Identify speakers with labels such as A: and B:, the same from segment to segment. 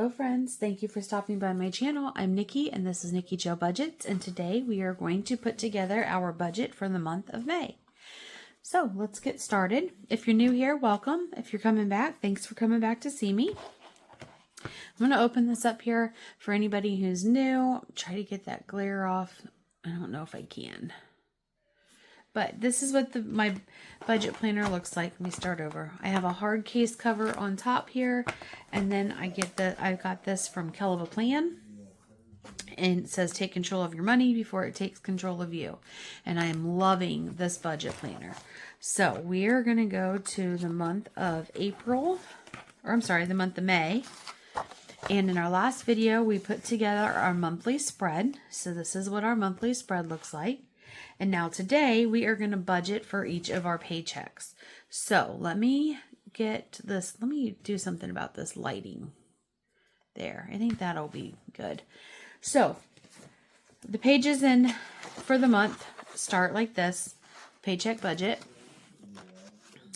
A: Hello friends, thank you for stopping by my channel. I'm Nikki and this is Nikki Joe Budgets, and today we are going to put together our budget for the month of May. So let's get started. If you're new here, welcome. If you're coming back, thanks for coming back to see me. I'm going to open this up here for anybody who's new. Try to get that glare off. I don't know if I can. But this is what my budget planner looks like. Let me start over. I have a hard case cover on top here, and then I got this from Kelva Plan, and it says take control of your money before it takes control of you. And I am loving this budget planner. So we are going to go to the month of April, or I'm sorry, the month of May. And in our last video, we put together our monthly spread. So this is what our monthly spread looks like. And now today we are going to budget for each of our paychecks. So let me get this. Let me do something about this lighting there. I think that'll be good. So the pages in for the month start like this. Paycheck budget.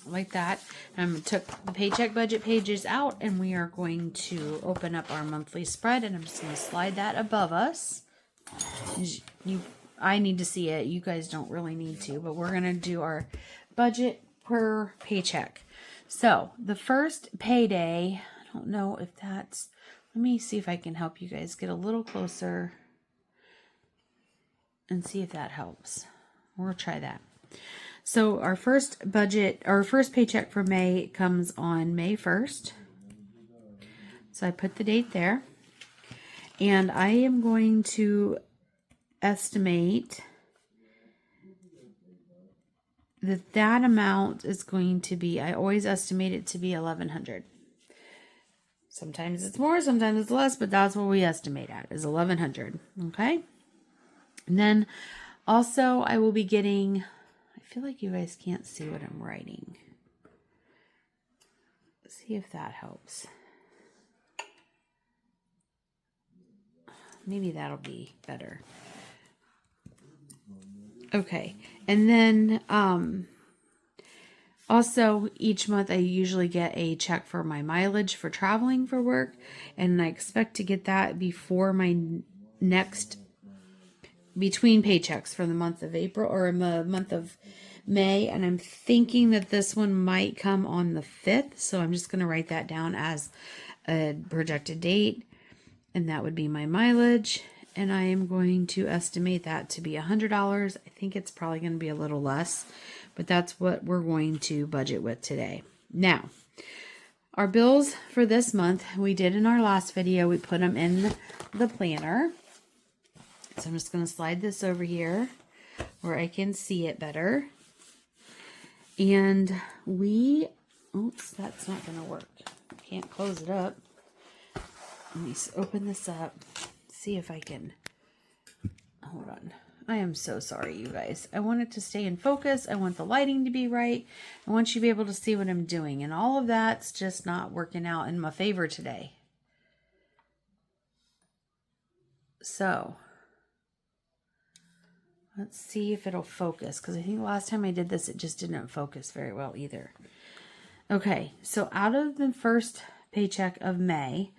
A: Like that. And I took the paycheck budget pages out and we are going to open up our monthly spread, and I'm just going to slide that above us. I need to see it. You guys don't really need to, but we're going to do our budget per paycheck. So the first payday, I don't know if that's, let me see if I can help you guys get a little closer and see if that helps. We'll try that. So our first budget, our first paycheck for May comes on May 1st. So I put the date there, and I am going to estimate that amount is going to be, I always estimate it to be $1,100. Sometimes it's more, sometimes it's less, but that's what we estimate at, is $1,100. Okay. And then also I will be getting, I feel like you guys can't see what I'm writing. Let's see if that helps. Maybe that'll be better. Okay, and then also each month I usually get a check for my mileage for traveling for work, and I expect to get that before my next, between paychecks for the month of April or the month of May, and I'm thinking that this one might come on the 5th, so I'm just going to write that down as a projected date, and that would be my mileage. And I am going to estimate that to be $100. I think it's probably going to be a little less, but that's what we're going to budget with today. Now, our bills for this month, we did in our last video, we put them in the planner. So I'm just going to slide this over here where I can see it better. And we, oops, that's not going to work. Can't close it up. Let me open this up. See if I can, hold on. I am so sorry, you guys. I want it to stay in focus. I want the lighting to be right. I want you to be able to see what I'm doing. And all of that's just not working out in my favor today. So, let's see if it'll focus. Because I think last time I did this, it just didn't focus very well either. Okay, so out of the first paycheck of May,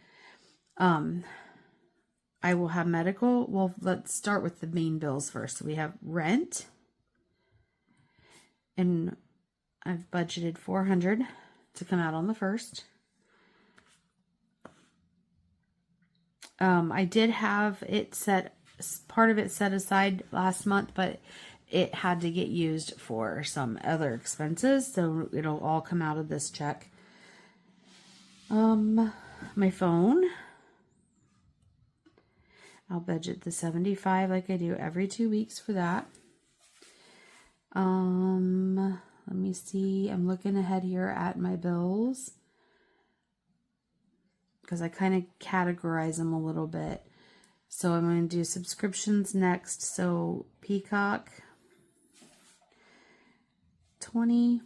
A: I will have medical. Well, let's start with the main bills first. So we have rent, and I've budgeted $400 to come out on the 1st. I did have it set, part of it set aside last month, but it had to get used for some other expenses, so it'll all come out of this check. My phone, I'll budget the $75 like I do every 2 weeks for that. Let me see. I'm looking ahead here at my bills because I kind of categorize them a little bit. So I'm going to do subscriptions next. So Peacock, 20,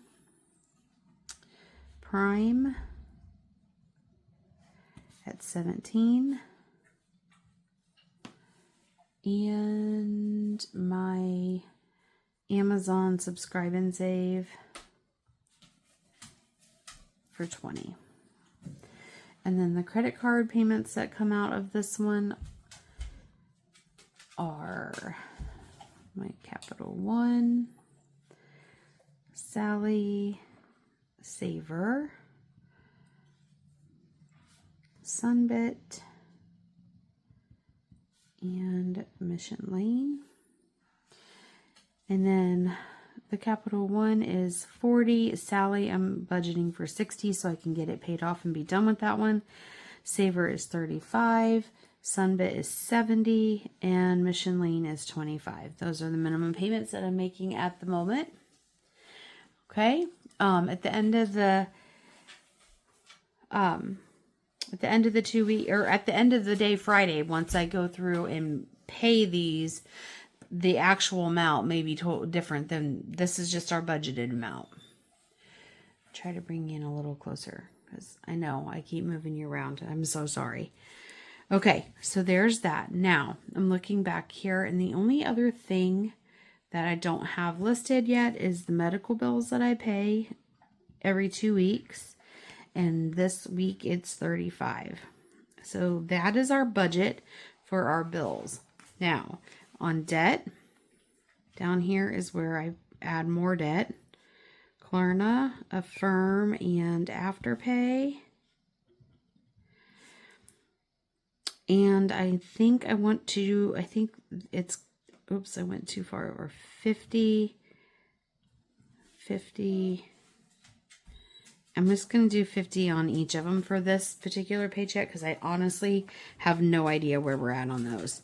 A: Prime at 17. And my Amazon Subscribe and Save for 20. And then the credit card payments that come out of this one are my Capital One, Sally, Saver, Sunbit, and Mission Lane. And then the Capital One is 40. Sally, I'm budgeting for 60 so I can get it paid off and be done with that one. Saver is 35. Sunbit is 70. And Mission Lane is 25. Those are the minimum payments that I'm making at the moment. Okay. At the end of the 2 week, or at the end of the day Friday, once I go through and pay these, the actual amount may be totally different than this is just our budgeted amount. Try to bring you in a little closer because I know I keep moving you around. I'm so sorry. Okay, so there's that. Now I'm looking back here, and the only other thing that I don't have listed yet is the medical bills that I pay every 2 weeks. And this week it's 35. So that is our budget for our bills. Now, on debt, down here is where I add more debt. Klarna, Affirm, and Afterpay. And I think I went too far over. 50. I'm just going to do 50 on each of them for this particular paycheck because I honestly have no idea where we're at on those.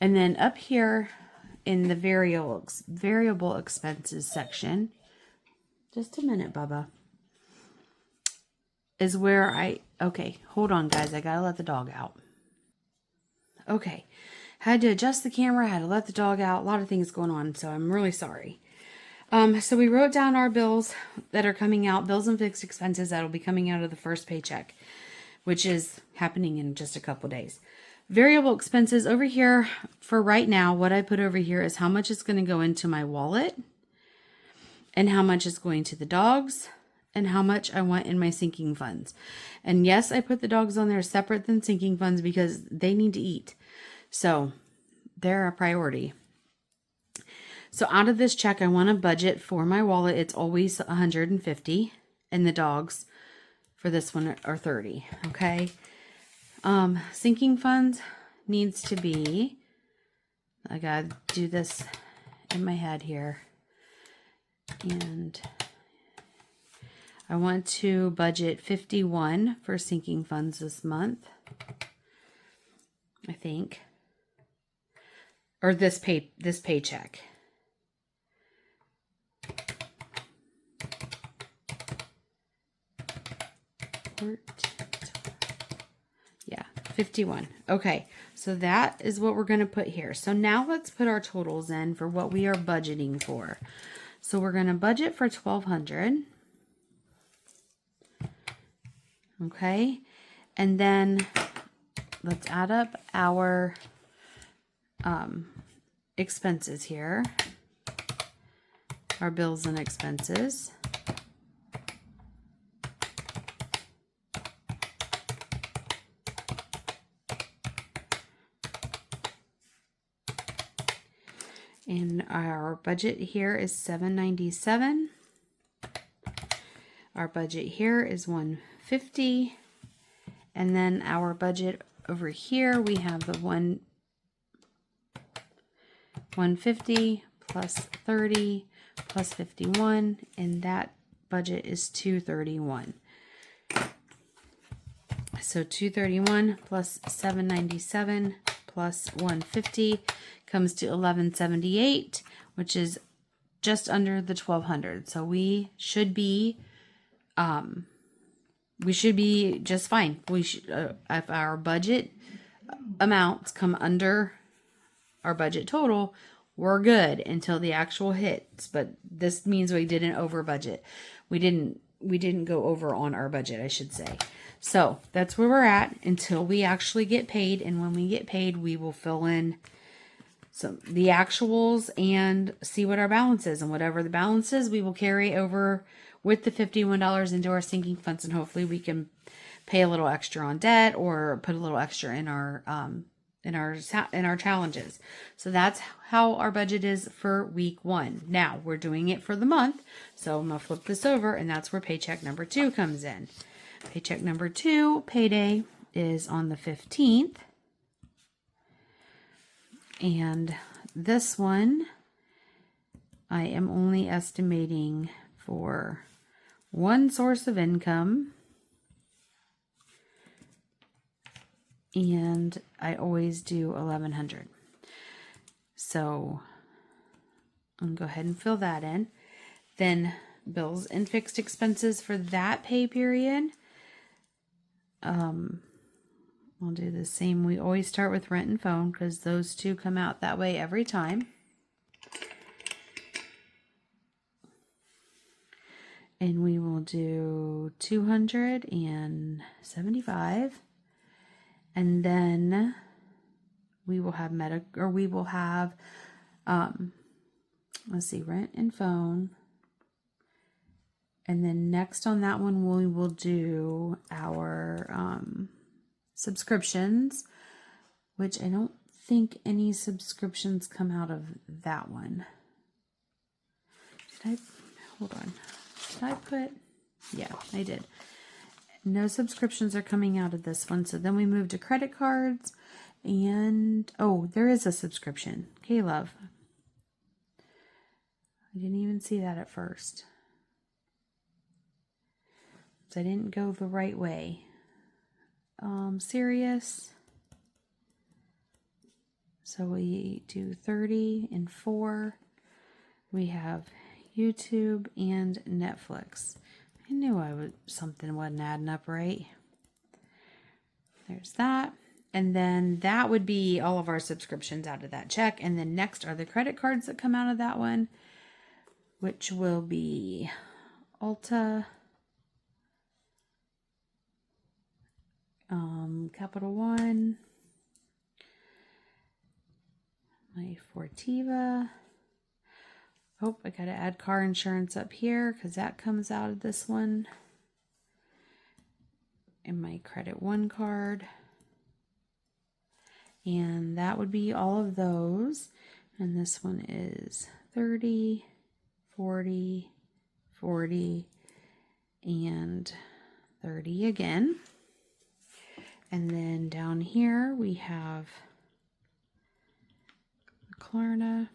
A: And then up here in the variable expenses section, just a minute, Bubba, is where okay, hold on guys, I gotta let the dog out. Okay, had to adjust the camera, had to let the dog out, a lot of things going on, so I'm really sorry. So we wrote down our bills that are coming out, bills and fixed expenses that will be coming out of the first paycheck, which is happening in just a couple days. Variable expenses over here for right now, what I put over here is how much is going to go into my wallet and how much is going to the dogs and how much I want in my sinking funds. And yes, I put the dogs on there separate than sinking funds because they need to eat. So they're a priority. So out of this check, I want to budget for my wallet. It's always 150, and the dogs for this one are 30. Okay. Sinking funds needs to be, I gotta do this in my head here. And I want to budget 51 for sinking funds this month, I think. Or this paycheck. Yeah, 51. Okay, so that is what we're going to put here. So now let's put our totals in for what we are budgeting for. So we're going to budget for $1,200. Okay, and then let's add up our expenses here, our bills and expenses. And our budget here is $797. Our budget here is $150. And then our budget over here, we have the 150 plus 30 plus 51, and that budget is $231. So 231 plus 797 plus 150 comes to 1178, which is just under the 1,200. So we should be just fine. We should, if our budget amounts come under our budget total, we're good until the actual hits. But this means we didn't over budget. We didn't go over on our budget, I should say. So that's where we're at until we actually get paid. And when we get paid, we will fill in so the actuals and see what our balance is. And whatever the balance is, we will carry over with the $51 into our sinking funds, and hopefully we can pay a little extra on debt or put a little extra in our challenges. So that's how our budget is for week 1. Now we're doing it for the month. So I'm going to flip this over, and that's where paycheck number 2 comes in. Paycheck number 2, payday, is on the 15th. And this one, I am only estimating for one source of income. And I always do 1,100. So I'm going to go ahead and fill that in. Then bills and fixed expenses for that pay period. I'll do the same. We always start with rent and phone because those two come out that way every time. And we will do 275. And then we will have let's see, rent and phone. And then next on that one, we will do our subscriptions, which I don't think any subscriptions come out of that one. Hold on. Did I put? Yeah, I did. No subscriptions are coming out of this one. So then we move to credit cards, and oh, there is a subscription. Okay, love. I didn't even see that at first. So I didn't go the right way. Sirius. So we do 30 and 4. We have YouTube and Netflix. I knew something wasn't adding up right. There's that. And then that would be all of our subscriptions out of that check. And then next are the credit cards that come out of that one, which will be Ulta, Capital One, my Fortiva. Oh, I got to add car insurance up here because that comes out of this one. And my Credit One card. And that would be all of those. And this one is 30, 40, 40, and 30 again. And then down here we have Klarna,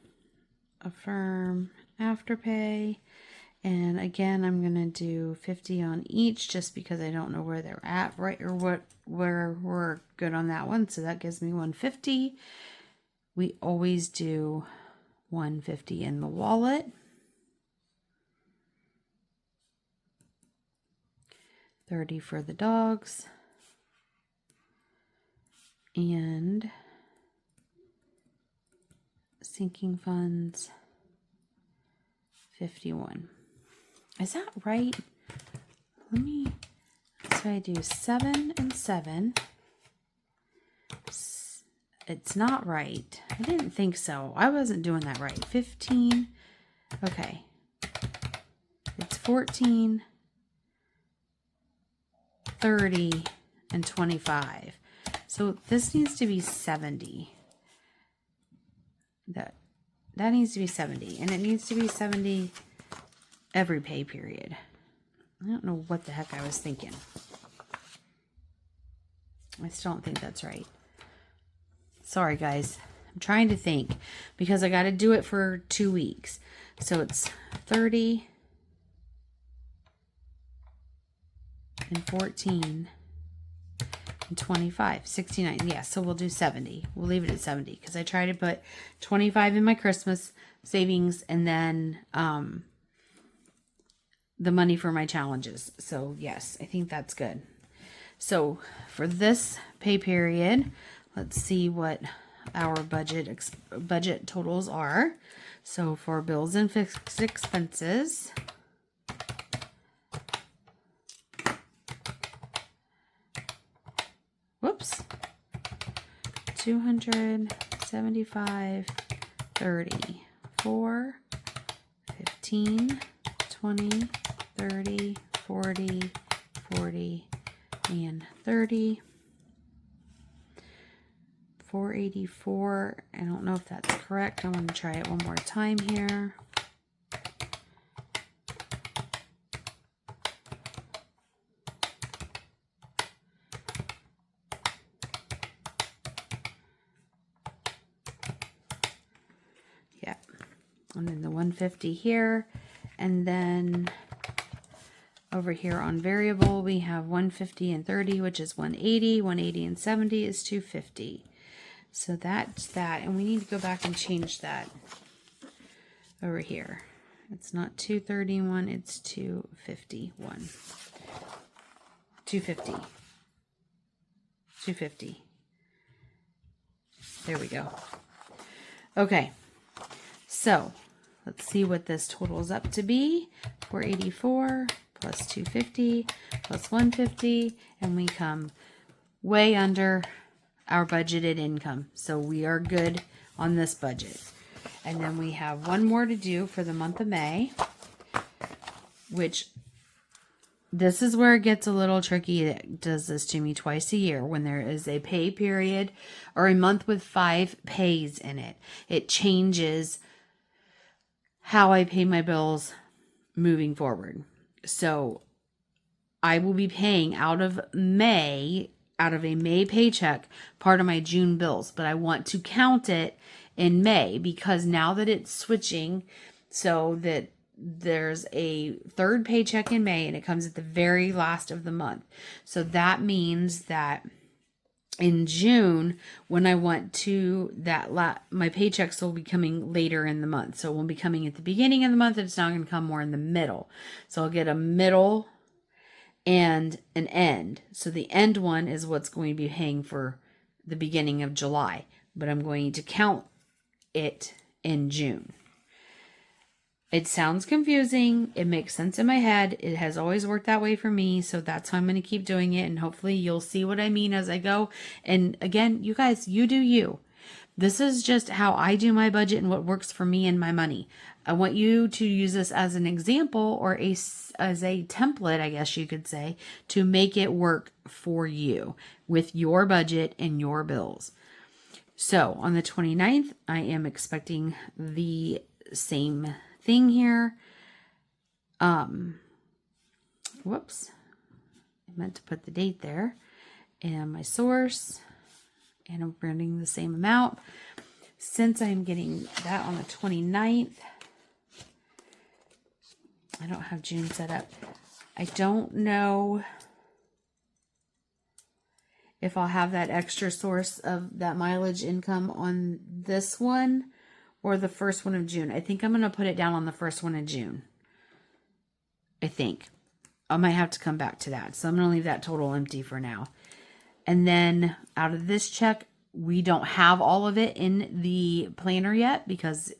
A: Affirm, Afterpay, and again I'm gonna do 50 on each just because I don't know where they're at, right, or where we're good on that one. So that gives me 150. We always do 150 in the wallet. $30 for the dogs. And sinking funds, 51. Is that right? So I do 7 and 7. It's not right. I didn't think so. I wasn't doing that right. 15. Okay. It's 14, 30, and 25. So this needs to be 70. That needs to be 70. And it needs to be 70 every pay period. I don't know what the heck I was thinking. I still don't think that's right. Sorry, guys. I'm trying to think because I got to do it for 2 weeks. So it's 30 and 14 and 25, 69. Yeah, so we'll do 70. We'll leave it at 70 because I try to put 25 in my Christmas savings and then the money for my challenges. So yes, I think that's good. So for this pay period, let's see what our budget totals are. So for bills and fixed expenses, whoops, 275 30, 4, 15, 20, 30, 40, 40, and 30. 484. I don't know if that's correct. I want to try it one more time here. Yeah. And then the 150 here. And then over here on variable, we have 150 and 30, which is 180. 180 and 70 is 250. So that's that. And we need to go back and change that over here. It's not 231, it's 251. 250. 250. There we go. Okay. So let's see what this totals up to be. 484 plus 250 plus 150, and we come way under our budgeted income. So we are good on this budget. And then we have one more to do for the month of May, which this is where it gets a little tricky. It does this to me twice a year when there is a pay period or a month with 5 pays in it. It changes how I pay my bills moving forward. So I will be paying out of a May paycheck, part of my June bills, but I want to count it in May because now that it's switching so that there's a third paycheck in May and it comes at the very last of the month. So that means that in June, when I want to, my paychecks will be coming later in the month. So it won't be coming at the beginning of the month. It's not going to come more in the middle. So I'll get a middle and an end. So the end one is what's going to be paying for the beginning of July, but I'm going to count it in June. It sounds confusing. It makes sense in my head. It has always worked that way for me. So that's how I'm going to keep doing it. And hopefully you'll see what I mean as I go. And again, you guys, you do you. This is just how I do my budget and what works for me and my money. I want you to use this as an example or as a template, I guess you could say, to make it work for you with your budget and your bills. So on the 29th, I am expecting the same thing here. Whoops. I meant to put the date there. And my source. And I'm printing the same amount. Since I'm getting that on the 29th, I don't have June set up. I don't know if I'll have that extra source of that mileage income on this one or the first one of June. I think I'm going to put it down on the first one of June. I think. I might have to come back to that. So I'm going to leave that total empty for now. And then out of this check, we don't have all of it in the planner yet because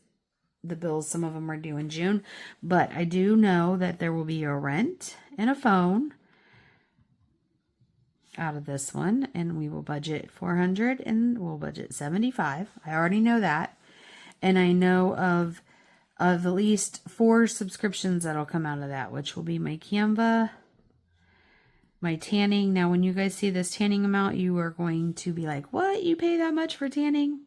A: the bills, some of them are due in June. But I do know that there will be a rent and a phone out of this one. And we will budget $400 and we'll budget $75. I already know that. And I know of at least 4 subscriptions that'll come out of that, which will be my Canva, my tanning. Now, when you guys see this tanning amount, you are going to be like, what? You pay that much for tanning?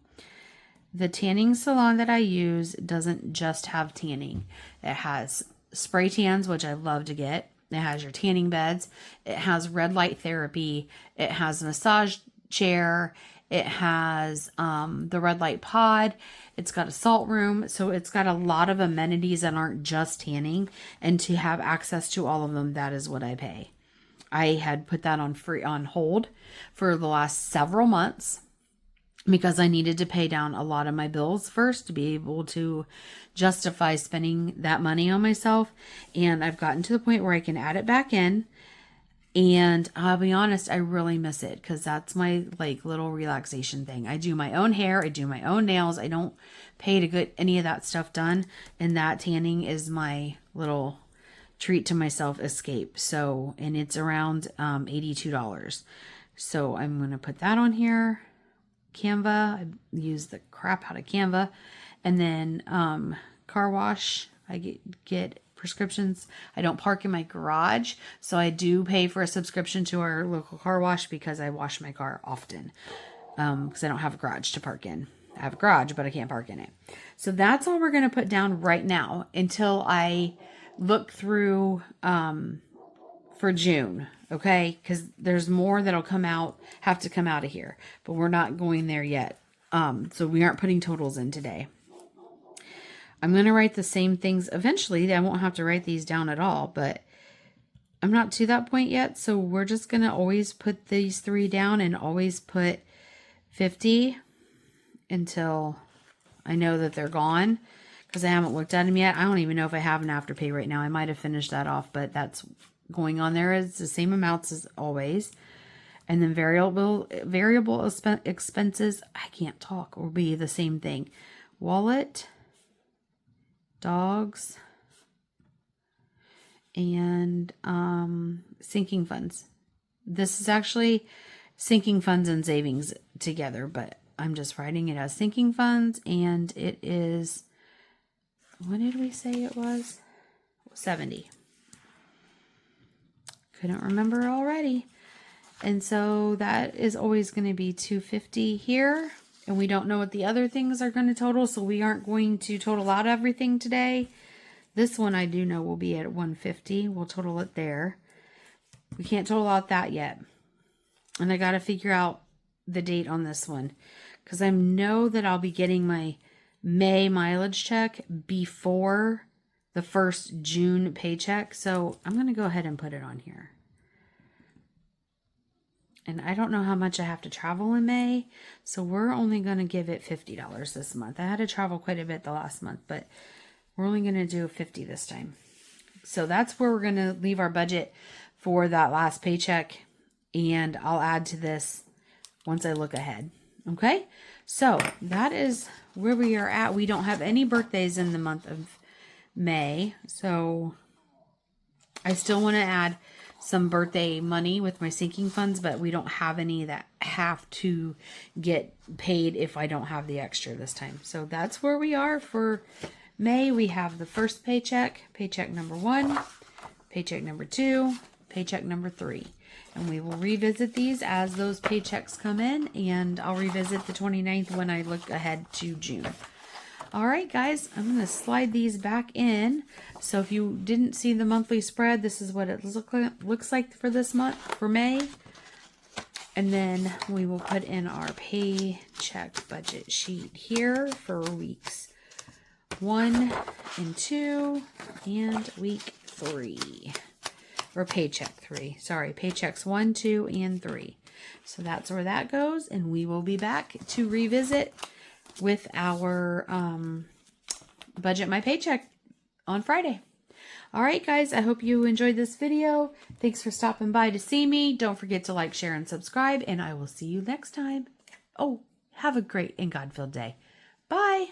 A: The tanning salon that I use doesn't just have tanning. It has spray tans, which I love to get. It has your tanning beds. It has red light therapy. It has a massage chair. It has the red light pod. It's got a salt room. So it's got a lot of amenities that aren't just tanning. And to have access to all of them, that is what I pay. I had put that on hold for the last several months because I needed to pay down a lot of my bills first to be able to justify spending that money on myself. And I've gotten to the point where I can add it back in. And I'll be honest, I really miss it because that's my little relaxation thing. I do my own hair. I do my own nails. I don't pay to get any of that stuff done. And that tanning is my little treat to myself escape. So, and it's around $82. So I'm going to put that on here. Canva. I use the crap out of Canva. And then car wash, I get prescriptions. I don't park in my garage, so I do pay for a subscription to our local car wash because I wash my car often because I don't have a garage to park in. I have a garage, but I can't park in it. So that's all we're going to put down right now until I look through for June, okay? Because there's more that'll have to come out of here, but we're not going there yet. So we aren't putting totals in today. I'm going to write the same things eventually. I won't have to write these down at all, but I'm not to that point yet. So we're just going to always put these 3 down and always put 50 until I know that they're gone, because I haven't looked at them yet. I don't even know if I have an Afterpay right now. I might have finished that off, but that's going on there. It's the same amounts as always. And then variable expenses, I can't talk, will be the same thing. Wallet, dogs, and sinking funds. This is actually sinking funds and savings together, but I'm just writing it as sinking funds, and it is, what did we say it was? 70. Couldn't remember already. And so that is always going to be 250 here. And we don't know what the other things are going to total, so we aren't going to total out everything today. This one I do know will be at 150. We'll total it there. We can't total out that yet. And I got to figure out the date on this one, because I know that I'll be getting my May mileage check before the first June paycheck. So I'm going to go ahead and put it on here. And I don't know how much I have to travel in May, so we're only going to give it $50 this month. I had to travel quite a bit the last month, but we're only going to do $50 this time. So that's where we're going to leave our budget for that last paycheck, and I'll add to this once I look ahead. Okay, so that is where we are at. We don't have any birthdays in the month of May, so I still want to add some birthday money with my sinking funds, but we don't have any that have to get paid if I don't have the extra this time. So that's where we are for May. We have the first paycheck, paycheck number 1, paycheck number 2, paycheck number 3. And we will revisit these as those paychecks come in, and I'll revisit the 29th when I look ahead to June. All right, guys, I'm going to slide these back in. So if you didn't see the monthly spread, this is what it looks like for this month, for May. And then we will put in our paycheck budget sheet here for weeks 1 and 2 and week 3. Or paycheck 3. Sorry, paychecks 1, 2, and 3. So that's where that goes, and we will be back to revisit with our budget my paycheck on Friday. All right, guys, I hope you enjoyed this video. Thanks for stopping by to see me. Don't forget to like, share, and subscribe, and I will see you next time. Oh, have a great and God-filled day. Bye.